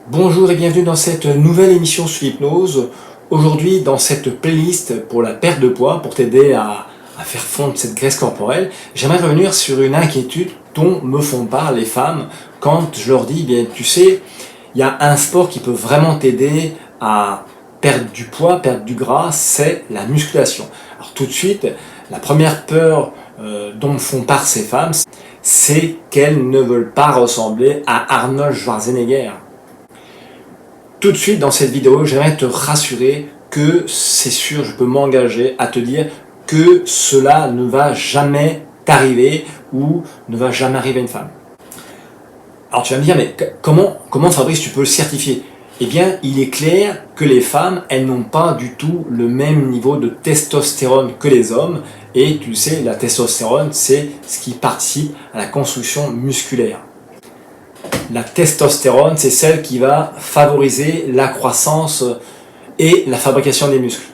Bonjour et bienvenue dans cette nouvelle émission sur l'hypnose. Aujourd'hui, dans cette playlist pour la perte de poids, pour t'aider à faire fondre cette graisse corporelle, j'aimerais revenir sur une inquiétude dont me font part les femmes quand je leur dis, bien tu sais, il y a un sport qui peut vraiment t'aider à perdre du poids, perdre du gras, c'est la musculation. Alors tout de suite, la première peur dont me font part ces femmes, c'est qu'elles ne veulent pas ressembler à Arnold Schwarzenegger. Tout de suite dans cette vidéo, j'aimerais te rassurer que c'est sûr, je peux m'engager à te dire que cela ne va jamais t'arriver ou ne va jamais arriver à une femme. Alors tu vas me dire, mais comment Fabrice tu peux le certifier? Eh bien, il est clair que les femmes, elles n'ont pas du tout le même niveau de testostérone que les hommes. Et tu le sais, la testostérone, c'est ce qui participe à la construction musculaire. La testostérone, c'est celle qui va favoriser la croissance et la fabrication des muscles.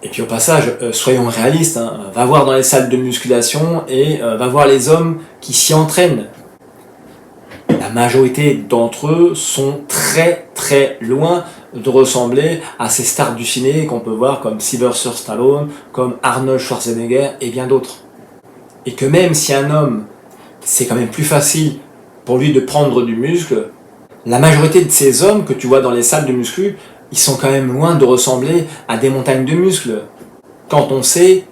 Et puis au passage, soyons réalistes, va voir dans les salles de musculation et va voir les hommes qui s'y entraînent. La majorité d'entre eux sont très loin de ressembler à ces stars du ciné qu'on peut voir comme Sylvester Stallone, comme Arnold Schwarzenegger et bien d'autres. Et que même si un homme, c'est quand même plus facile pour lui de prendre du muscle, la majorité de ces hommes que tu vois dans les salles de muscu, ils sont quand même loin de ressembler à des montagnes de muscles. Quand on sait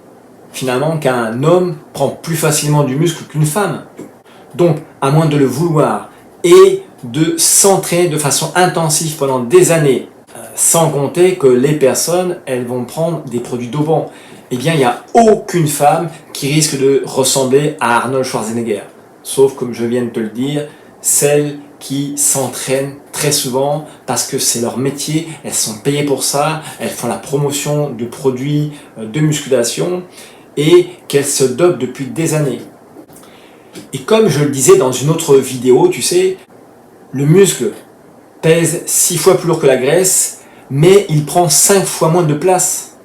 finalement qu'un homme prend plus facilement du muscle qu'une femme. Donc, à moins de le vouloir et de s'entraîner de façon intensive pendant des années, sans compter que les personnes, elles vont prendre des produits dopants, eh bien, il n'y a aucune femme qui risque de ressembler à Arnold Schwarzenegger. Sauf, comme je viens de te le dire, celles qui s'entraînent très souvent parce que c'est leur métier, elles sont payées pour ça, elles font la promotion de produits de musculation et qu'elles se dopent depuis des années. Et comme je le disais dans une autre vidéo, tu sais, le muscle pèse 6 fois plus lourd que la graisse, mais il prend 5 fois moins de place.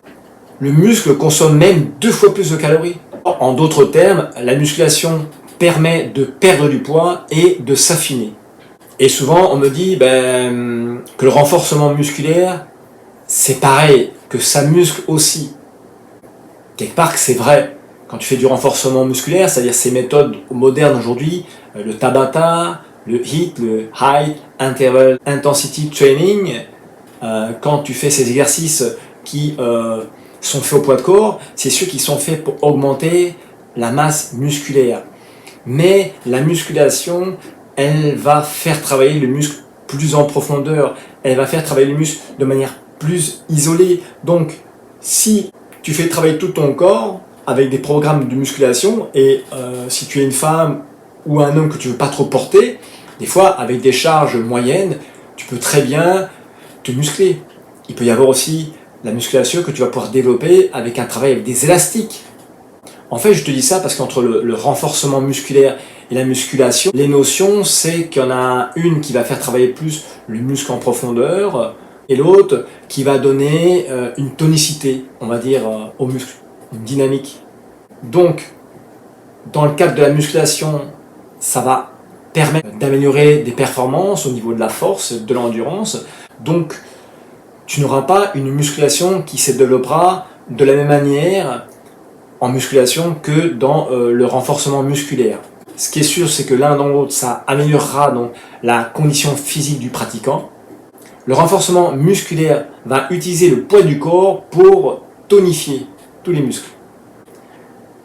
Le muscle consomme même 2 fois plus de calories. En d'autres termes, la musculation permet de perdre du poids et de s'affiner. Et souvent, on me dit que le renforcement musculaire, c'est pareil, que ça muscle aussi. Quelque part que c'est vrai. Quand tu fais du renforcement musculaire, c'est-à-dire ces méthodes modernes aujourd'hui, le Tabata, le HIIT, le High Interval Intensity Training, quand tu fais ces exercices qui sont faits au poids de corps, c'est sûr qu'ils sont faits pour augmenter la masse musculaire. Mais la musculation, elle va faire travailler le muscle plus en profondeur, elle va faire travailler le muscle de manière plus isolée. Donc, si tu fais travailler tout ton corps avec des programmes de musculation, et si tu es une femme ou un homme que tu ne veux pas trop porter, des fois, avec des charges moyennes, tu peux très bien te muscler. Il peut y avoir aussi la musculation que tu vas pouvoir développer avec un travail avec des élastiques. En fait, je te dis ça parce qu'entre le renforcement musculaire et la musculation, les notions, c'est qu'il y en a une qui va faire travailler plus le muscle en profondeur et l'autre qui va donner une tonicité, on va dire, au muscle, une dynamique. Donc, dans le cadre de la musculation, ça va permettre d'améliorer des performances au niveau de la force, de l'endurance. Donc, tu n'auras pas une musculation qui se développera de la même manière en musculation que dans le renforcement musculaire. Ce qui est sûr, c'est que l'un dans l'autre, ça améliorera donc la condition physique du pratiquant. Le renforcement musculaire va utiliser le poids du corps pour tonifier tous les muscles.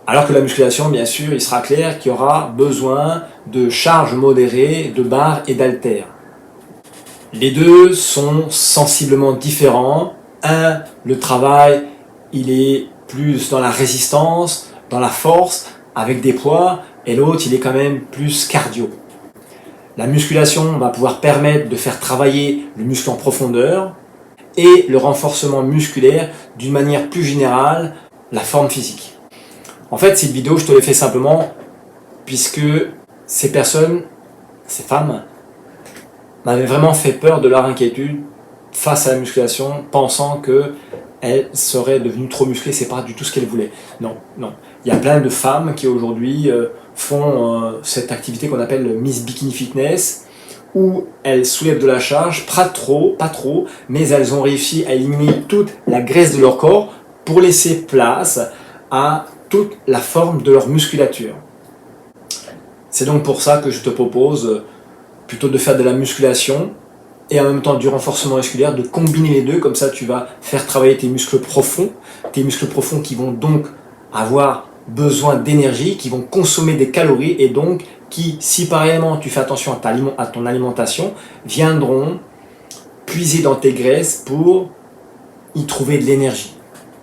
Alors que la musculation, bien sûr, il sera clair qu'il y aura besoin de charges modérées, de barres et d'haltères. Les deux sont sensiblement différents. Un, le travail, il est plus dans la résistance, dans la force, avec des poids, et l'autre, il est quand même plus cardio. La musculation va pouvoir permettre de faire travailler le muscle en profondeur, et le renforcement musculaire, d'une manière plus générale, la forme physique. En fait, cette vidéo, je te l'ai fait simplement puisque ces personnes, ces femmes, m'avaient vraiment fait peur de leur inquiétude face à la musculation, pensant qu'elles seraient devenues trop musclées, c'est pas du tout ce qu'elles voulaient. Non. Il y a plein de femmes qui aujourd'hui font cette activité qu'on appelle Miss Bikini Fitness, où elles soulèvent de la charge, pas trop, mais elles ont réussi à éliminer toute la graisse de leur corps pour laisser place à toute la forme de leur musculature. C'est donc pour ça que je te propose plutôt de faire de la musculation et en même temps du renforcement musculaire, de combiner les deux, comme ça tu vas faire travailler tes muscles profonds qui vont donc avoir besoin d'énergie, qui vont consommer des calories et donc qui, si pareillement tu fais attention à ton alimentation, viendront puiser dans tes graisses pour y trouver de l'énergie.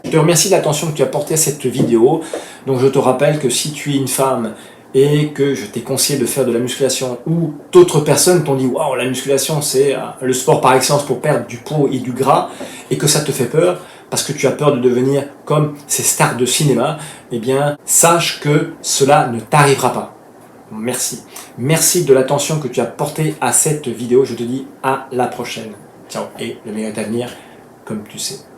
Je te remercie de l'attention que tu as portée à cette vidéo. Donc je te rappelle que si tu es une femme et que je t'ai conseillé de faire de la musculation ou d'autres personnes t'ont dit waouh, la musculation c'est le sport par excellence pour perdre du poids et du gras et que ça te fait peur parce que tu as peur de devenir comme ces stars de cinéma, eh bien sache que cela ne t'arrivera pas. Merci. Merci de l'attention que tu as portée à cette vidéo. Je te dis à la prochaine. Ciao et le meilleur est à venir, comme tu sais.